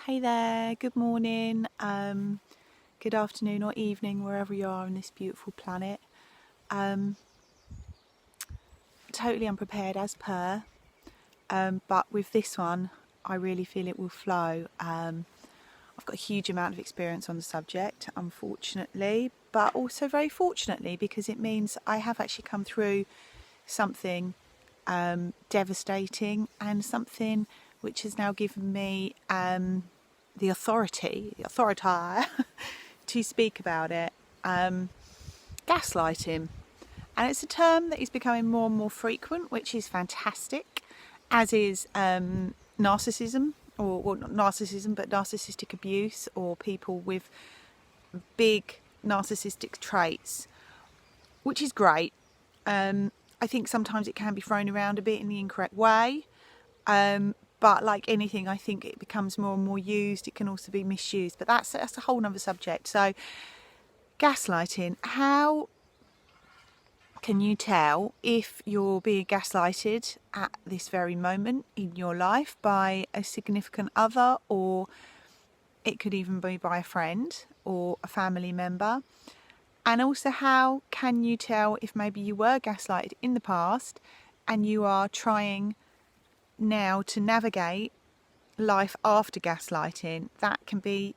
Hey there, good morning, good afternoon or evening, wherever you are on this beautiful planet. Totally unprepared as per, but with this one, I really feel it will flow. I've got a huge amount of experience on the subject, unfortunately, but also very fortunately, because it means I have actually come through something devastating and something which has now given me the authority to speak about it. Gaslighting. And it's a term that is becoming more and more frequent, which is fantastic, as is narcissism, or well, not narcissism, but narcissistic abuse, or people with big narcissistic traits, which is great. I think sometimes it can be thrown around a bit in the incorrect way. But like anything, I think it becomes more and more used. It can also be misused, but that's a whole nother subject. So gaslighting, how can you tell if you're being gaslighted at this very moment in your life by a significant other, or it could even be by a friend or a family member? And also, how can you tell if maybe you were gaslighted in the past and you are trying now to navigate life after gaslighting? That can be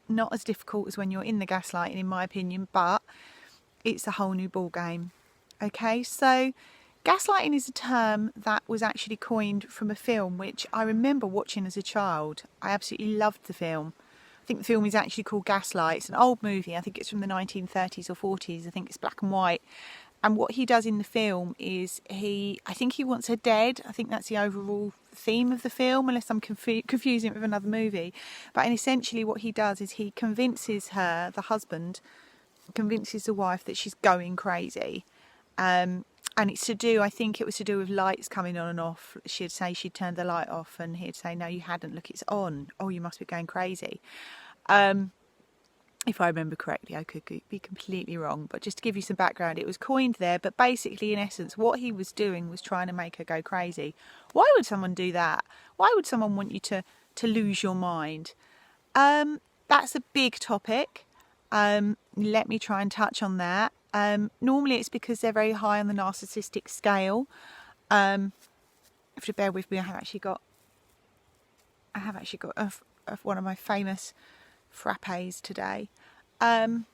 not as difficult as when you're in the gaslighting, in my opinion, but it's a whole new ball game. Okay, so gaslighting is a term that was actually coined from a film which I remember watching as a child. I absolutely loved the film. I think the film is actually called Gaslight. It's an old movie. I think it's from the 1930s or 40s. I think it's black and white. And what he does in the film is I think he wants her dead. I think that's the overall theme of the film, unless I'm confusing it with another movie. But essentially what he does is he convinces her, the husband, convinces the wife that she's going crazy. And it's to do, I think it was to do with lights coming on and off. She'd say she'd turned the light off and he'd say, no, you hadn't. Look, it's on. Oh, you must be going crazy. If I remember correctly, I could be completely wrong, but just to give you some background, it was coined there. But basically, in essence, what he was doing was trying to make her go crazy. Why would someone do that? Why would someone want you to lose your mind? That's a big topic. Let me try and touch on that. Normally it's because they're very high on the narcissistic scale. If you bear with me, I have actually got one of my famous frappes today. They're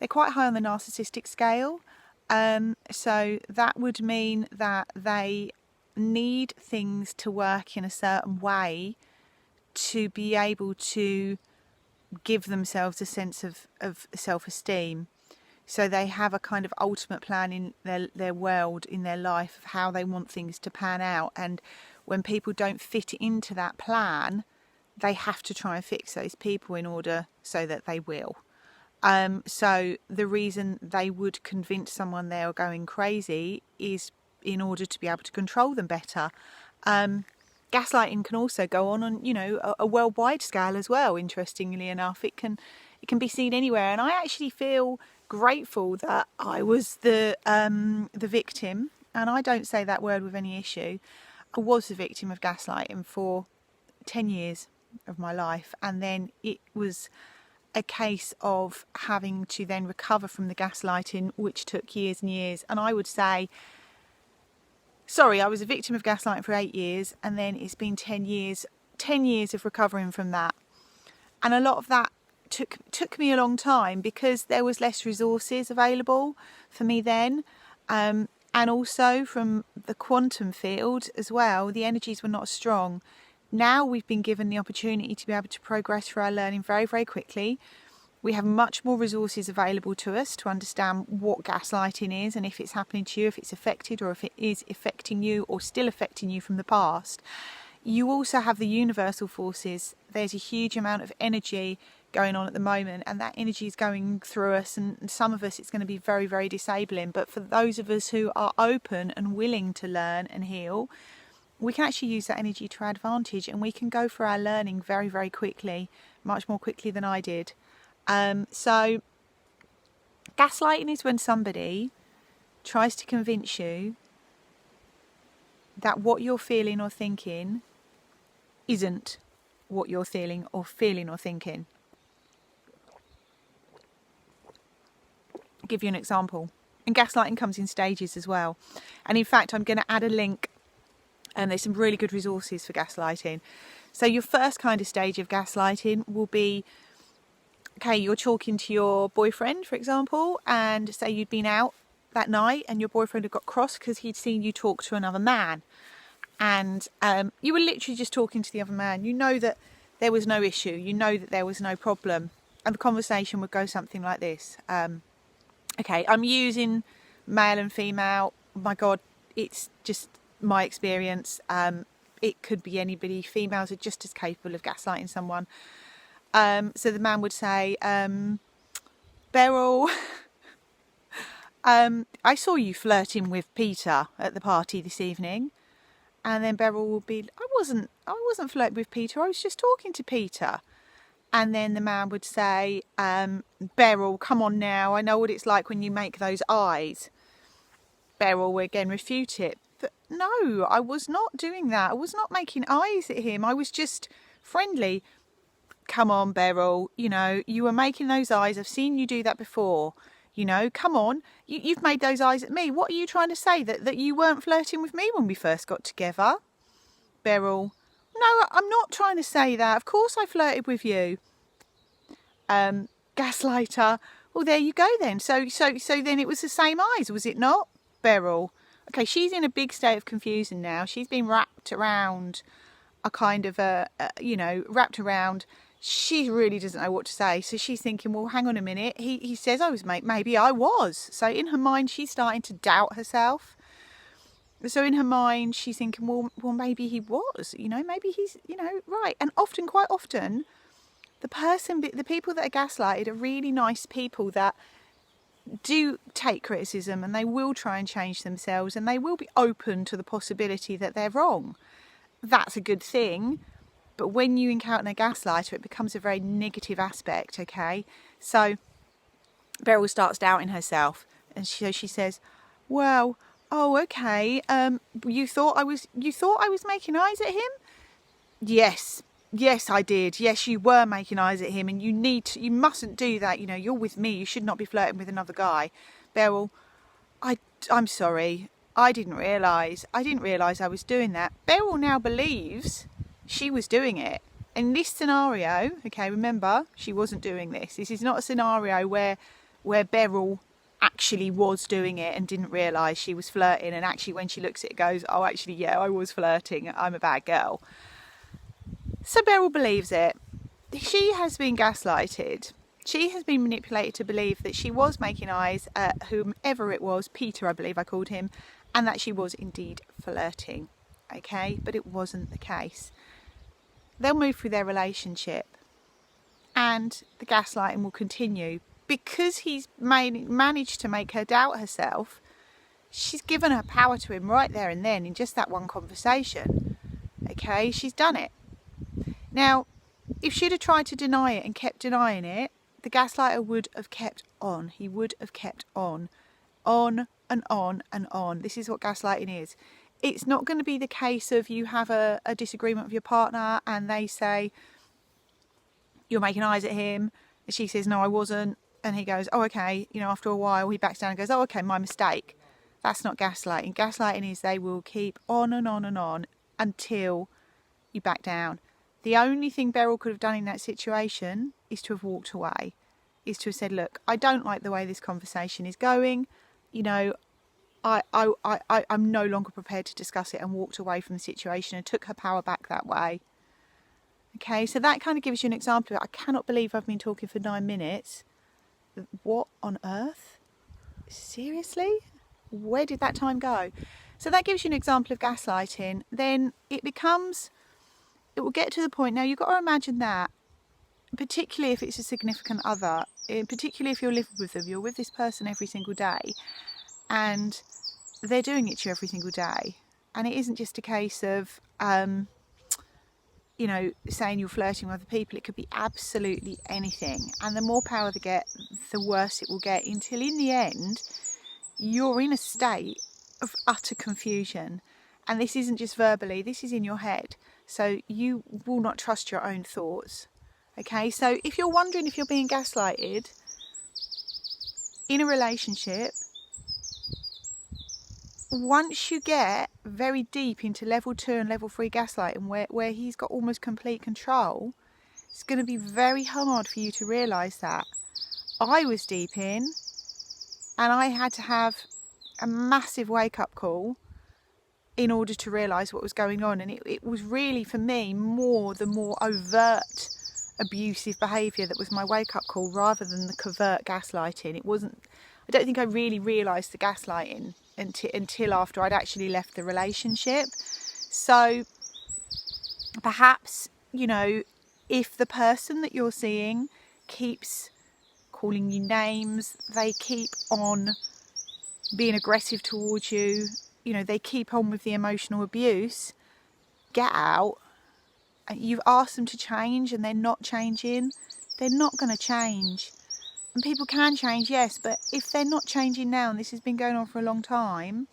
quite high on the narcissistic scale. So that would mean that they need things to work in a certain way to be able to give themselves a sense of self-esteem. So they have a kind of ultimate plan in their world, in their life, of how they want things to pan out. And when people don't fit into that plan, they have to try and fix those people in order so that they will. So the reason they would convince someone they are going crazy is in order to be able to control them better. Gaslighting can also go on a worldwide scale as well. Interestingly enough, it can be seen anywhere. And I actually feel grateful that I was the victim, and I don't say that word with any issue. I was the victim of gaslighting for 10 years of my life, and then it was a case of having to then recover from the gaslighting, which took years and years. And I would say, I was a victim of gaslighting for 8 years, and then it's been 10 years of recovering from that. And a lot of that took me a long time because there was less resources available for me then. And also from the quantum field as well, the energies were not as strong. Now we've been given the opportunity to be able to progress through our learning very, very quickly. We have much more resources available to us to understand what gaslighting is and if it's happening to you, if it's affected, or if it is affecting you or still affecting you from the past. You also have the universal forces. There's a huge amount of energy going on at the moment, and that energy is going through us, and some of us it's going to be very, very disabling. But for those of us who are open and willing to learn and heal, we can actually use that energy to our advantage, and we can go for our learning very, very quickly, much more quickly than I did. So gaslighting is when somebody tries to convince you that what you're feeling or thinking isn't what you're feeling or thinking. I'll give you an example. And gaslighting comes in stages as well. And in fact, I'm going to add a link, and there's some really good resources for gaslighting. So your first kind of stage of gaslighting will be, okay, you're talking to your boyfriend, for example, and say you'd been out that night and your boyfriend had got cross because he'd seen you talk to another man. And you were literally just talking to the other man. You know that there was no issue. You know that there was no problem. And the conversation would go something like this. Okay, I'm using male and female. My God, it's just my experience. It could be anybody. Females are just as capable of gaslighting someone. So the man would say, Beryl, I saw you flirting with Peter at the party this evening. And then Beryl will be, I wasn't flirting with Peter. I was just talking to Peter. And then the man would say, Beryl, come on now. I know what it's like when you make those eyes. Beryl will again refute it. But no, I was not doing that. I was not making eyes at him. I was just friendly. Come on, Beryl. You know, you were making those eyes. I've seen you do that before. You know, come on. You've made those eyes at me. What are you trying to say? That you weren't flirting with me when we first got together? Beryl, no, I'm not trying to say that. Of course I flirted with you. Gaslighter. Well, there you go then. So then it was the same eyes, was it not? Beryl. Okay, she's in a big state of confusion now. She's been wrapped around a kind of wrapped around. She really doesn't know what to say. So she's thinking, well, hang on a minute. He says I was, maybe I was. So in her mind, she's starting to doubt herself. So in her mind, she's thinking, well, maybe he was, maybe he's, right. And quite often, the people that are gaslighted are really nice people that do take criticism, and they will try and change themselves, and they will be open to the possibility that they're wrong. That's a good thing. But when you encounter a gaslighter, it becomes a very negative aspect, okay? So Beryl starts doubting herself, and she says, well, oh, okay, you thought I was making eyes at him? Yes, I did. Yes, you were making eyes at him, and you mustn't do that. You're with me. You should not be flirting with another guy. Beryl, I'm sorry. I didn't realise I was doing that. Beryl now believes she was doing it. In this scenario, okay, remember, she wasn't doing this. This is not a scenario where Beryl actually was doing it and didn't realise she was flirting, and actually when she looks at it goes, oh, actually, yeah, I was flirting. I'm a bad girl. So Beryl believes it. She has been gaslighted. She has been manipulated to believe that she was making eyes at whomever it was, Peter, I believe I called him, and that she was indeed flirting. Okay, but it wasn't the case. They'll move through their relationship, and the gaslighting will continue. Because he's managed to make her doubt herself, she's given her power to him right there and then in just that one conversation. Okay, she's done it. Now, if she'd have tried to deny it and kept denying it, the gaslighter would have kept on. He would have kept on and on and on. This is what gaslighting is. It's not going to be the case of you have a disagreement with your partner and they say, you're making eyes at him. And she says, no, I wasn't. And he goes, oh, okay. After a while, he backs down and goes, oh, okay, my mistake. That's not gaslighting. Gaslighting is they will keep on and on and on until you back down. The only thing Beryl could have done in that situation is to have walked away, is to have said, look, I don't like the way this conversation is going. I'm no longer prepared to discuss it, and walked away from the situation and took her power back that way. Okay, so that kind of gives you an example of it. I cannot believe I've been talking for 9 minutes. What on earth? Seriously? Where did that time go? So that gives you an example of gaslighting. Then it will get to the point, now you've got to imagine that, particularly if it's a significant other, particularly if you're living with them, you're with this person every single day, and they're doing it to you every single day. And it isn't just a case of, saying you're flirting with other people. It could be absolutely anything. And the more power they get, the worse it will get, until in the end, you're in a state of utter confusion. And this isn't just verbally, this is in your head. So you will not trust your own thoughts. Okay, so if you're wondering if you're being gaslighted in a relationship, once you get very deep into level 2 and level 3 gaslighting, where he's got almost complete control, it's going to be very hard for you to realise that. I was deep in, and I had to have a massive wake-up call in order to realise what was going on. And it was really, for me, the more overt abusive behaviour that was my wake-up call, rather than the covert gaslighting. I don't think I really realised the gaslighting until after I'd actually left the relationship. So perhaps, if the person that you're seeing keeps calling you names, they keep on being aggressive towards you, they keep on with the emotional abuse, get out. You've asked them to change and they're not changing, they're not going to change. And people can change, yes, but if they're not changing now, and this has been going on for a long time,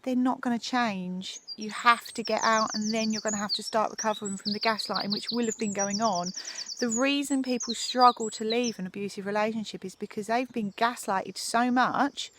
they're not going to change. You have to get out, and then you're going to have to start recovering from the gaslighting, which will have been going on. The reason people struggle to leave an abusive relationship is because they've been gaslighted so much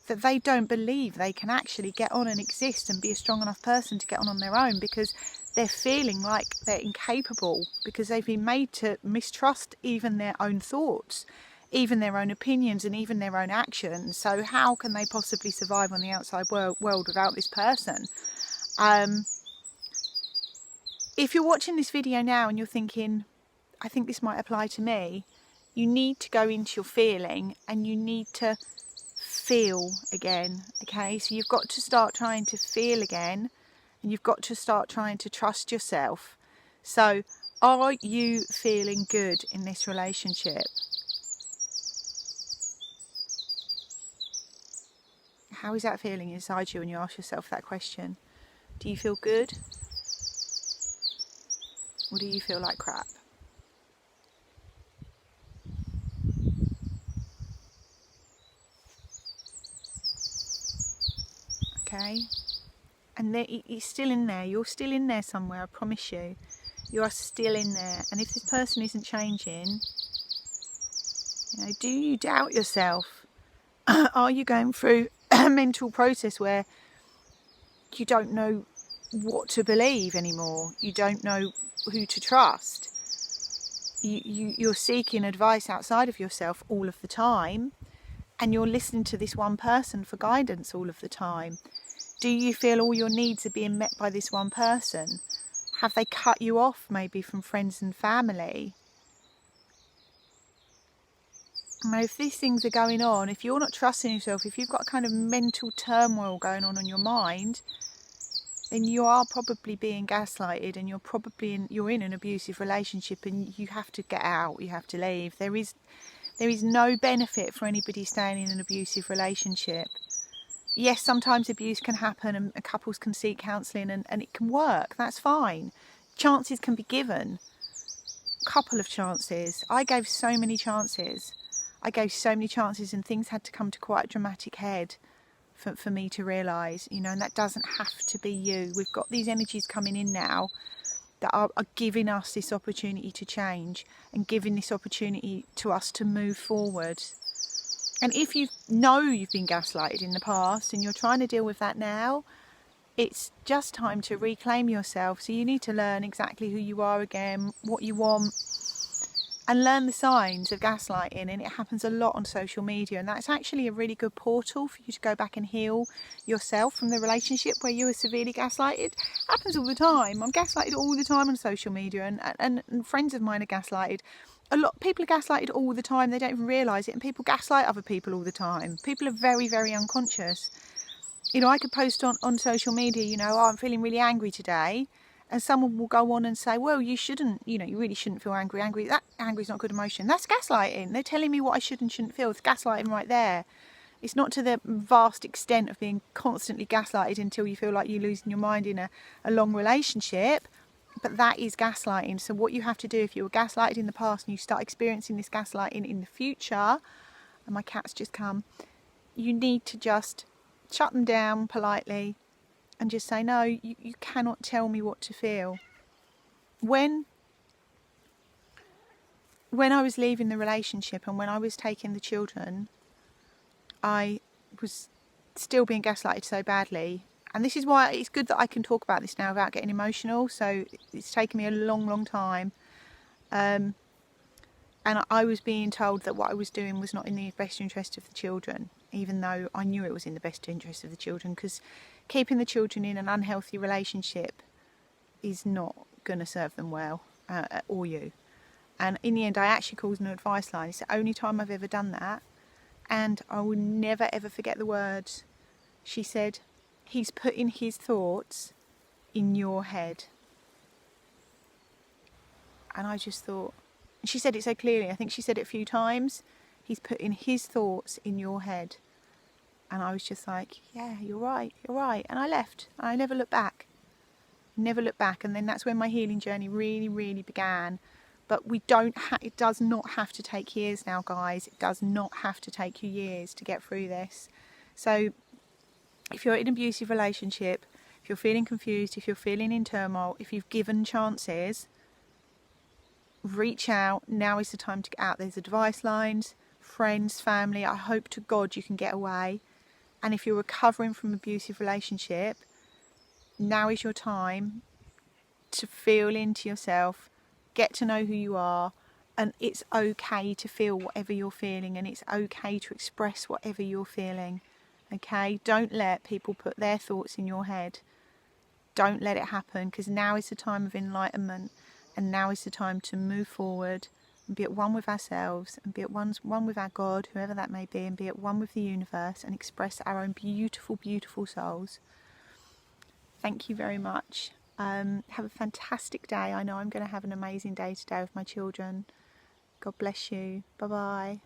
that they don't believe they can actually get on and exist and be a strong enough person to get on their own, because they're feeling like they're incapable, because they've been made to mistrust even their own thoughts, even their own opinions, and even their own actions. So how can they possibly survive on the outside world without this person? If you're watching this video now and you're thinking, I think this might apply to me, you need to go into your feeling, and you need to feel again. Okay, so you've got to start trying to feel again, and you've got to start trying to trust yourself. So are you feeling good in this relationship? How is that feeling inside you when you ask yourself that question? Do you feel good? Or do you feel like crap? Okay? And it's still in there. You're still in there somewhere, I promise you. You are still in there. And if this person isn't changing, do you doubt yourself? Are you going through a mental process where you don't know what to believe anymore? You don't know who to trust? You're seeking advice outside of yourself all of the time, and you're listening to this one person for guidance all of the time. Do you feel all your needs are being met by this one person? Have they cut you off maybe from friends and family? If these things are going on, if you're not trusting yourself, if you've got kind of mental turmoil going on in your mind, then you are probably being gaslighted, and you're in an abusive relationship, and you have to get out, you have to leave. There is no benefit for anybody staying in an abusive relationship. Yes, sometimes abuse can happen, and couples can seek counselling, and it can work, that's fine. Chances can be given. A couple of chances. I gave so many chances, and things had to come to quite a dramatic head for me to realise, and that doesn't have to be you. We've got these energies coming in now that are giving us this opportunity to change, and giving this opportunity to us to move forward. And if you've been gaslighted in the past and you're trying to deal with that now, it's just time to reclaim yourself. So you need to learn exactly who you are again, what you want, and learn the signs of gaslighting. And it happens a lot on social media, and that's actually a really good portal for you to go back and heal yourself from the relationship where you were severely gaslighted. It happens all the time. I'm gaslighted all the time on social media, and friends of mine are gaslighted. A lot of people are gaslighted all the time. They don't even realise it, and people gaslight other people all the time. People are very, very unconscious. I could post on social media, I'm feeling really angry today, and someone will go on and say, well, you shouldn't, you really shouldn't feel angry. That angry is not a good emotion. That's gaslighting. They're telling me what I should and shouldn't feel. It's gaslighting right there. It's not to the vast extent of being constantly gaslighted until you feel like you're losing your mind in a long relationship. But that is gaslighting. So what you have to do, if you were gaslighted in the past and you start experiencing this gaslighting in the future, and my cat's just come, you need to just shut them down politely and just say, no, you cannot tell me what to feel. When I was leaving the relationship and when I was taking the children, I was still being gaslighted so badly. And this is why it's good that I can talk about this now without getting emotional. So it's taken me a long time. And I was being told that what I was doing was not in the best interest of the children, even though I knew it was in the best interest of the children, because keeping the children in an unhealthy relationship is not going to serve them well, or you. And in the end, I actually called an advice line. It's the only time I've ever done that. And I will never ever forget the words. She said, he's putting his thoughts in your head. And I just thought, and she said it so clearly, I think she said it a few times, he's putting his thoughts in your head. And I was just like, yeah, you're right. And I left. I never looked back. And then that's when my healing journey really began. But it does not have to take years now, guys. It does not have to take you years to get through this. So if you're in an abusive relationship, if you're feeling confused, if you're feeling in turmoil, if you've given chances, reach out. Now is the time to get out. There's advice lines, friends, family. I hope to God you can get away. And if you're recovering from an abusive relationship, now is your time to feel into yourself, get to know who you are, and it's okay to feel whatever you're feeling, and it's okay to express whatever you're feeling. Okay? Don't let people put their thoughts in your head. Don't let it happen, because now is the time of enlightenment, and now is the time to move forward and be at one with ourselves, and be at one with our God, whoever that may be, and be at one with the universe, and express our own beautiful souls. Thank you very much. Have a fantastic day. I know I'm going to have an amazing day today with my children. God bless you. Bye bye.